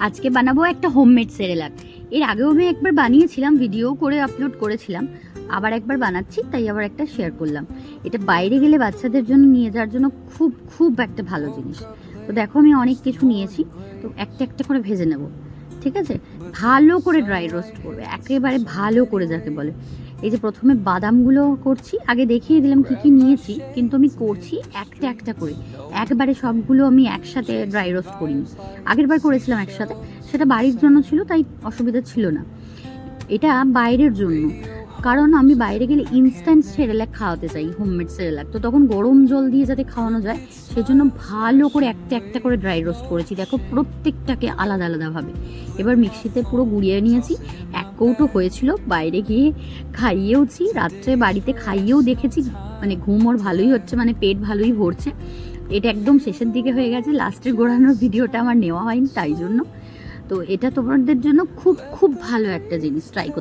আজকে বানাবো একটা হোমমেড সেরেলাক। এর আগেও আমি একবার বানিয়েছিলাম, ভিডিও করে আপলোড করেছিলাম, আবার একবার বানাচ্ছি, তাই আবার একটা শেয়ার করলাম। এটা বাইরে গেলে বাচ্চাদের জন্য নিয়ে যাওয়ার জন্য খুব খুব একটা ভালো জিনিস। তো দেখো আমি অনেক কিছু নিয়েছি, তো একটা একটা করে ভেজে নেব, ঠিক আছে? ভালো করে ড্রাই রোস্ট করবে, একেবারে ভালো করে যাকে বলে। এই যে প্রথমে বাদামগুলো করছি, আগে দেখিয়ে দিলাম কি কি নিয়েছি, কিন্তু আমি করছি একটা একটা করে, একবারে সবগুলো আমি একসাথে ড্রাই রোস্ট করিনি। আগের বার করেছিলাম একসাথে, সেটা বাড়ির জন্য ছিল, তাই অসুবিধা ছিল না। এটা বাইরের জন্য, কারণ আমি বাইরে গেলে ইনস্ট্যান্ট সেরেলাক খাওয়াতে চাই, হোমমেড সেরেলাক। তো তখন গরম জল দিয়ে যাতে খাওয়ানো যায়, সেজন্য ভালো করে একটা একটা করে ড্রাই রোস্ট করেছি। দেখো প্রত্যেকটাকে আলাদা আলাদাভাবে। এবার মিক্সিতে পুরো গুঁড়িয়ে নিয়েছি। এক কৌটো হয়েছিল, বাইরে গিয়ে খাইয়েওছি, রাত্রে বাড়িতে খাইয়েও দেখেছি। মানে ঘুম ওর ভালোই হচ্ছে, মানে পেট ভালোই ভরছে। এটা একদম শেষের দিকে হয়ে গেছে, লাস্টের গোড়ানোর ভিডিওটা আমার নেওয়া হয়নি, তাই জন্য। তো এটা তোমাদের জন্য খুব খুব ভালো একটা জিনিস, ট্রাই করতে।